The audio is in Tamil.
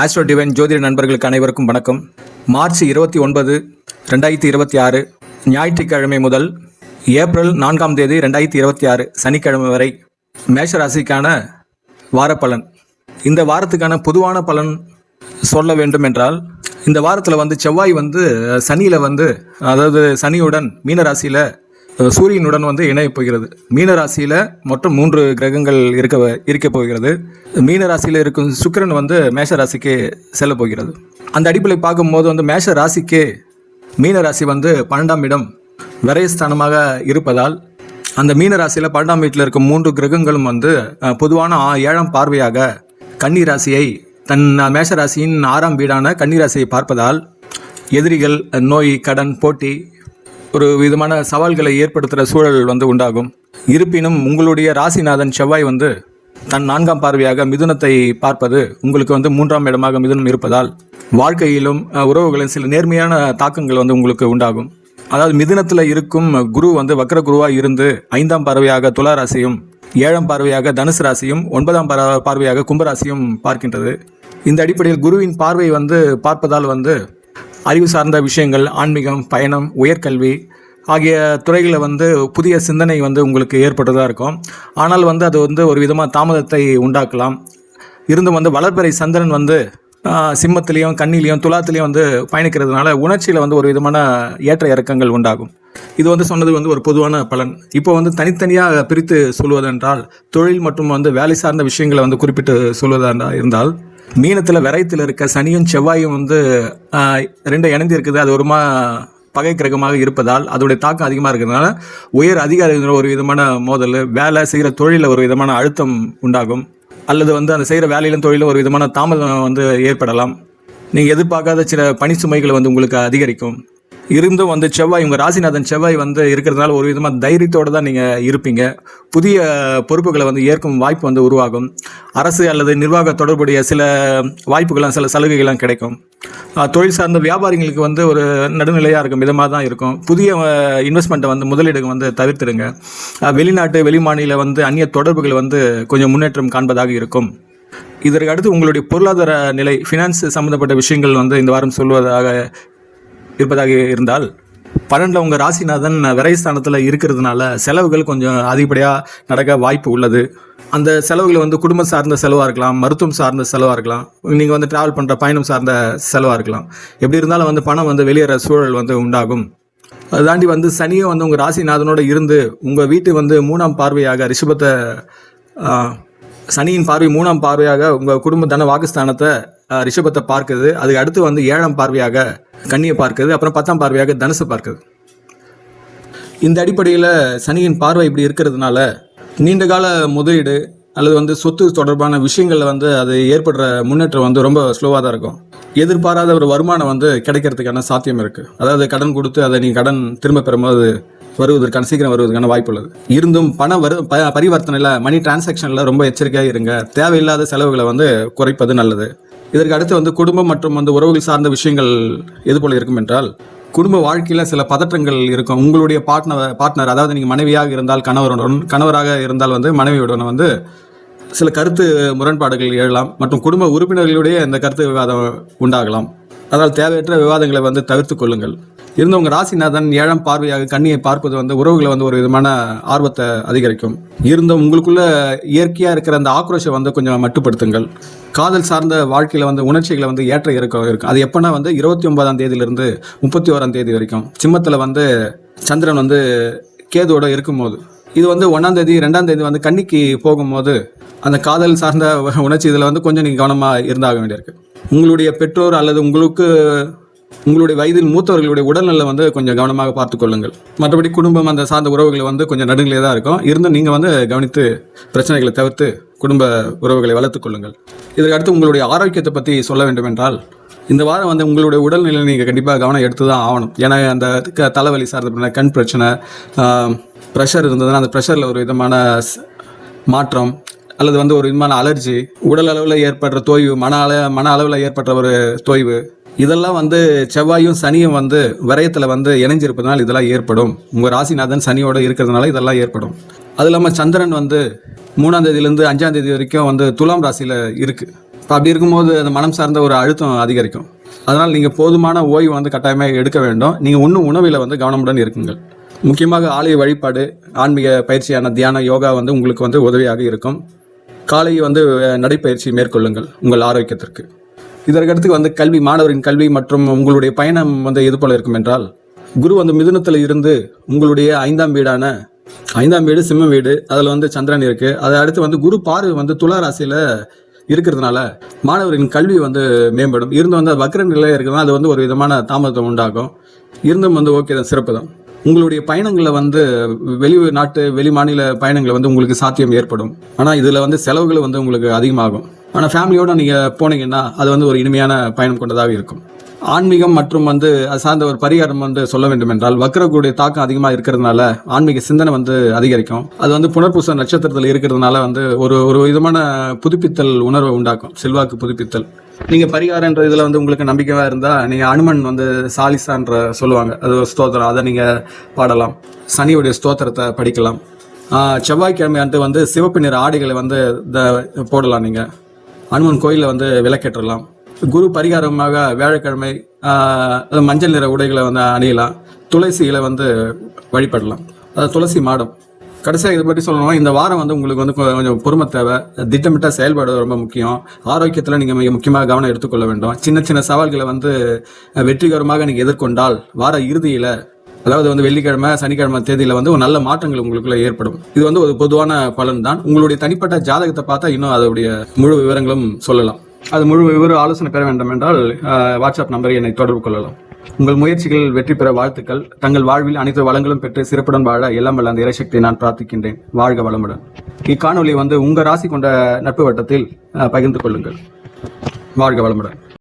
ஆஸ்ட்ரோ டிவைன் ஜோதிட நண்பர்களுக்கு அனைவருக்கும் வணக்கம். மார்ச் 29, 2026 ஞாயிற்றுக்கிழமை முதல் ஏப்ரல் 4ஆம் தேதி 2026 சனிக்கிழமை வரை மேஷராசிக்கான வாரப்பலன். இந்த வாரத்துக்கான பொதுவான பலன் சொல்ல வேண்டும் என்றால், இந்த வாரத்தில் செவ்வாய் சனியில் அதாவது சனியுடன் மீனராசியில் சூரியனுடன் இணைய போகிறது. மீனராசியில் மொத்தம் 3 கிரகங்கள் இருக்க போகிறது. மீனராசியில் இருக்கும் சுக்கிரன் மேஷராசிக்கு செல்ல போகிறது. அந்த அடிப்படையில் பார்க்கும்போது மேஷ ராசிக்கு மீனராசி 12ஆம் இடம் விரயஸ்தானமாக இருப்பதால், அந்த மீனராசியில் 12ஆம் வீட்டில் இருக்கும் 3 கிரகங்களும் பொதுவான 7ஆம் பார்வையாக கன்னிராசியை, தன் மேஷராசியின் 6ஆம் வீடான கன்னிராசியை பார்ப்பதால் எதிரிகள், நோய், கடன், போட்டி, ஒரு விதமான சவால்களை ஏற்படுத்துகிற சூழல் உண்டாகும். இருப்பினும் உங்களுடைய ராசிநாதன் செவ்வாய் தன் 4ஆம் பார்வையாக மிதுனத்தை பார்ப்பது உங்களுக்கு 3ஆம் இடமாக மிதுனம் இருப்பதால், வாழ்க்கையிலும் உறவுகளின் சில நேர்மையான தாக்கங்கள் உங்களுக்கு உண்டாகும். அதாவது மிதுனத்தில் இருக்கும் குரு வக்ர குருவாக இருந்து 5ஆம் பார்வையாக துலா ராசியும், 7ஆம் பார்வையாக தனுசு ராசியும், 9ஆம் பார்வையாக கும்பராசியும் பார்க்கின்றது. இந்த அடிப்படையில் குருவின் பார்வை பார்ப்பதால் அறிவு சார்ந்த விஷயங்கள், ஆன்மீகம், பயணம், உயர்கல்வி ஆகிய துறைகளில் புதிய சிந்தனை உங்களுக்கு ஏற்பட்டதாக இருக்கும். ஆனால் அது ஒரு விதமாக தாமதத்தை உண்டாக்கலாம். இருந்தும் வளர்பிறை சந்திரன் சிம்மத்திலையும் கன்னிலையும் துலாத்திலையும் பயணிக்கிறதுனால உணர்ச்சியில் ஒரு விதமான ஏற்ற இறக்கங்கள் உண்டாகும். இது சொன்னது ஒரு பொதுவான பலன். இப்போ தனித்தனியாக பிரித்து சொல்வதென்றால், தொழில் மற்றும் வேலை சார்ந்த விஷயங்களை குறிப்பிட்டு சொல்வதா இருந்தால், மீனத்தில் விரயத்தில் இருக்க சனியும் செவ்வாயும் 2 இணைந்து இருக்குது. அது ஒருமா பகை கிரகமாக இருப்பதால் அதோடைய தாக்கம் அதிகமாக இருக்கிறதுனால உயர் அதிகாரிகள் ஒரு விதமான மோதல், வேலை செய்கிற தொழிலில் ஒரு விதமான அழுத்தம் உண்டாகும். அல்லது அந்த செய்கிற வேலையிலும் தொழிலும் ஒரு விதமான தாமதம் ஏற்படலாம். நீங்கள் எதிர்பார்க்காத சில பணி சுமைகள் உங்களுக்கு அதிகரிக்கும். இருந்தும் செவ்வாய், உங்கள் ராசிநாதன் செவ்வாய் இருக்கிறதுனால ஒரு விதமாக தைரியத்தோடு தான் நீங்கள் இருப்பீங்க. புதிய பொறுப்புகளை ஏற்கும் வாய்ப்பு உருவாகும். அரசு அல்லது நிர்வாக தொடர்புடைய சில வாய்ப்புகள்லாம், சில சலுகைகள்லாம் கிடைக்கும். தொழில் சார்ந்த வியாபாரிகளுக்கு ஒரு நடுநிலையாக இருக்கும், விதமாக தான் இருக்கும். புதிய இன்வெஸ்ட்மெண்ட்டை முதலீடுகள் தவிர்த்துடுங்க. வெளிநாட்டு வெளிமாநில அந்நிய தொடர்புகள் கொஞ்சம் முன்னேற்றம் காண்பதாக இருக்கும். இதற்கு அடுத்து உங்களுடைய பொருளாதார நிலை, ஃபினான்ஸ் சம்மந்தப்பட்ட விஷயங்கள் இந்த வாரம் சொல்வதாக இருப்பதாக இருந்தால், 12 உங்கள் ராசிநாதன் விரயஸ்தானத்தில் இருக்கிறதுனால செலவுகள் கொஞ்சம் அதிகப்படியாக நடக்க வாய்ப்பு உள்ளது. அந்த செலவுகள் குடும்பம் சார்ந்த செலவாக இருக்கலாம், மருத்துவம் சார்ந்த செலவாக இருக்கலாம், நீங்கள் ட்ராவல் பண்ணுற பயணம் சார்ந்த செலவாக இருக்கலாம். எப்படி இருந்தாலும் பணம் வெளியேற சூழல் உண்டாகும். அது தாண்டி சனியை உங்கள் ராசிநாதனோடு இருந்து உங்கள் வீட்டு 3ஆம் பார்வையாக ரிஷபத்தை, சனியின் பார்வை 3ஆம் பார்வையாக உங்கள் குடும்ப தன வாக்குஸ்தானத்தை ரிஷபத்தை பார்க்குது. அதுக்கு அடுத்து 7ஆம் பார்வையாக கன்னியை பார்க்குது. அப்புறம் 10ஆம் பார்வையாக தனுசு பார்க்குது. இந்த அடிப்படையில் சனியின் பார்வை இப்படி இருக்கிறதுனால நீண்டகால முதலீடு அல்லது சொத்து தொடர்பான விஷயங்களில் அது ஏற்படுற முன்னேற்றம் ரொம்ப ஸ்லோவாக தான் இருக்கும். எதிர்பாராத ஒரு வருமானம் கிடைக்கிறதுக்கான சாத்தியம் இருக்குது. அதாவது கடன் கொடுத்து அதை நீங்கள் கடன் திரும்ப பெறும்போது சீக்கிரம் வருவதற்கான வாய்ப்பு உள்ளது. இருந்தும் பரிவர்த்தனையில், மணி டிரான்சாக்ஷனில் ரொம்ப எச்சரிக்கையாக இருங்க. தேவையில்லாத செலவுகளை குறைப்பது நல்லது. இதற்கு அடுத்து குடும்பம் மற்றும் உறவுகள் சார்ந்த விஷயங்கள் எது போல இருக்கும் என்றால், குடும்ப வாழ்க்கையில் சில பதற்றங்கள் இருக்கும். உங்களுடைய பார்ட்னர் அதாவது நீங்கள் மனைவியாக இருந்தால் கணவருடன், கணவராக இருந்தால் மனைவியுடன் சில கருத்து முரண்பாடுகள் எழலாம். மற்றும் குடும்ப உறுப்பினர்களுடைய இந்த கருத்து விவாதம் உண்டாகலாம். அதனால் தேவையற்ற விவாதங்களை தவிர்த்து கொள்ளுங்கள். இருந்த உங்கள் ராசிநாதன் 7ஆம் பார்வையாக கன்னியை பார்ப்பது உறவுகளை ஒரு விதமான ஆர்வத்தை அதிகரிக்கும். இருந்த உங்களுக்குள்ள இயற்கையாக இருக்கிற அந்த ஆக்ரோஷம் கொஞ்சம் மட்டுப்படுத்துங்கள். காதல் சார்ந்த வாழ்க்கையில் உணர்ச்சிகளை ஏற்ற இறக்கம் இருக்கும். அது எப்போனா 29ஆம் தேதியிலிருந்து 31ஆம் தேதி வரைக்கும் சிம்மத்தில் சந்திரன் கேதுவோட இருக்கும்போது, இது 1ஆம் தேதி 2ஆம் தேதி கன்னிக்கு போகும்போது அந்த காதல் சார்ந்த உணர்ச்சி இதில் கொஞ்சம் நீங்கள் கவனமாக இருந்தாக வேண்டியிருக்கு. உங்களுடைய பெற்றோர் அல்லது உங்களுடைய வயதில் மூத்தவர்களுடைய உடல்நல கொஞ்சம் கவனமாக பார்த்து கொள்ளுங்கள். மற்றபடி குடும்பம் அந்த சார்ந்த உறவுகள் கொஞ்சம் நடுநிலையாக தான் இருக்கும். இருந்தும் நீங்கள் கவனித்து பிரச்சனைகளை தவிர்த்து குடும்ப உறவுகளை வளர்த்து கொள்ளுங்கள். இதற்கு அடுத்து உங்களுடைய ஆரோக்கியத்தை பற்றி சொல்ல வேண்டும் என்றால், இந்த வாரம் உங்களுடைய உடல்நிலை நீங்கள் கண்டிப்பாக கவனம் எடுத்து தான் ஆகணும். ஏன்னா அந்த தலைவலி சார்ந்த கண் பிரச்சனை, ப்ரெஷர் இருந்ததுன்னா அந்த ப்ரெஷரில் ஒரு விதமான மாற்றம் அல்லது ஒரு விதமான அலர்ஜி, உடல் அளவில் ஏற்படுற தொய்வு, மன அளவில் ஏற்படுற ஒரு தொய்வு, இதெல்லாம் செவ்வாயும் சனியும் விரயத்தில் இணைஞ்சிருப்பதனால் இதெல்லாம் ஏற்படும். உங்கள் ராசிநாதன் சனியோடு இருக்கிறதுனால இதெல்லாம் ஏற்படும். அது இல்லாமல் சந்திரன் 3ஆம் தேதியிலேருந்து 5ஆம் தேதி வரைக்கும் துலாம் ராசியில் இருக்குது. இப்போ அப்படி இருக்கும்போது அந்த மனம் சார்ந்த ஒரு அழுத்தம் அதிகரிக்கும். அதனால் நீங்கள் போதுமான ஓய்வு வந்து கட்டாயமாக எடுக்க வேண்டும். நீங்கள் உண்ணும் உணவில் வந்து கவனமுடன் இருக்குங்கள். முக்கியமாக ஆலய வழிபாடு, ஆன்மீக பயிற்சியான தியான, யோகா வந்து உங்களுக்கு வந்து உதவியாக இருக்கும். காலை வந்து நடைப்பயிற்சி மேற்கொள்ளுங்கள் உங்கள் ஆரோக்கியத்திற்கு. இதற்கடுத்து வந்து கல்வி, மாணவரின் கல்வி மற்றும் உங்களுடைய பயணம் வந்து எது போல இருக்கும் என்றால், குரு வந்து மிதுனத்தில் இருந்து உங்களுடைய 5ஆம் வீடான 5ஆம் வீடு சிம்ம வீடு, அதில் வந்து சந்திரன் இருக்குது. அதை அடுத்து வந்து குரு பார்வை வந்து துலா ராசியில் இருக்கிறதுனால மாணவரின் கல்வி வந்து மேம்படும். இருந்து வந்து வக்ர நிலை இருக்கிறதுனால அது வந்து ஒரு விதமான தாமதம் உண்டாகும். இருந்தும் வந்து ஓகே தான், சிறப்பு தான். உங்களுடைய பயணங்களில் வந்து வெளிநாட்டு வெளி மாநில பயணங்களை வந்து உங்களுக்கு சாத்தியம் ஏற்படும். ஆனால் இதில் வந்து செலவுகள் வந்து உங்களுக்கு அதிகமாகும். ஆனால் ஃபேமிலியோடு நீங்கள் போனீங்கன்னா அது வந்து ஒரு இனிமையான பயணம் கொண்டதாக இருக்கும். ஆன்மீகம் மற்றும் வந்து அது சார்ந்த ஒரு பரிகாரம் வந்து சொல்ல வேண்டும் என்றால், வக்ரகுடைய தாக்கம் அதிகமாக இருக்கிறதுனால ஆன்மீக சிந்தனை வந்து அதிகரிக்கும். அது வந்து புனர்பூச நட்சத்திரத்தில் இருக்கிறதுனால வந்து ஒரு விதமான புதுப்பித்தல் உணர்வை உண்டாக்கும், செல்வாக்கு புதுப்பித்தல். நீங்கள் பரிகாரன்ற இதில் வந்து உங்களுக்கு நம்பிக்கையாக இருந்தால் நீங்கள் அனுமன் வந்து சாலிசான்ற சொல்லுவாங்க, அது ஒரு ஸ்தோத்திரம், அதை நீங்கள் பாடலாம். சனியுடைய ஸ்தோத்திரத்தை படிக்கலாம். செவ்வாய்க்கிழமை வந்து சிவப்பு நிற ஆடைகளை வந்து போடலாம். நீங்கள் அனுமன் கோயிலில் வந்து விளக்கேற்றலாம். குரு பரிகாரமாக வியாழக்கிழமை மஞ்சள் நிற உடைகளை வந்து அணியலாம். துளசிகளை வந்து வழிபடலாம், அது துளசி மாடம். கடைசியாக இதை பற்றி சொல்லணும், இந்த வாரம் வந்து உங்களுக்கு வந்து கொஞ்சம் பொறுமை தேவை. திட்டமிட்ட செயல்பாடு ரொம்ப முக்கியம். ஆரோக்கியத்தில் நீங்கள் மிக முக்கியமாக கவனம் எடுத்துக்கொள்ள வேண்டும். சின்ன சின்ன சவால்களை வந்து வெற்றிகரமாக நீங்கள் எதிர்கொண்டால் வார இறுதியில், அதாவது வந்து வெள்ளிக்கிழமை சனிக்கிழமை தேதியில் வந்து ஒரு நல்ல மாற்றங்கள் உங்களுக்குள்ள ஏற்படும். இது வந்து ஒரு பொதுவான பலன் தான். உங்களுடைய தனிப்பட்ட ஜாதகத்தை பார்த்தா இன்னும் அதோடைய முழு விவரங்களும் சொல்லலாம். அது முழு விவர ஆலோசனை பெற வேண்டும் என்றால் வாட்ஸ்அப் நம்பரை என்னை தொடர்பு கொள்ளலாம். உங்கள் முயற்சிகள் வெற்றி பெற வாழ்த்துக்கள். தங்கள் வாழ்வில் அனைத்து வளங்களும் பெற்று சிறப்புடன் வாழ எல்லாம் வல்ல அந்த இறைசக்தியை நான் பிரார்த்திக்கின்றேன். வாழ்க வளமுடன். இக்காணொலி வந்து உங்கள் ராசி கொண்ட நட்பு வட்டத்தில் பகிர்ந்து கொள்ளுங்கள். வாழ்க வளமுடன்.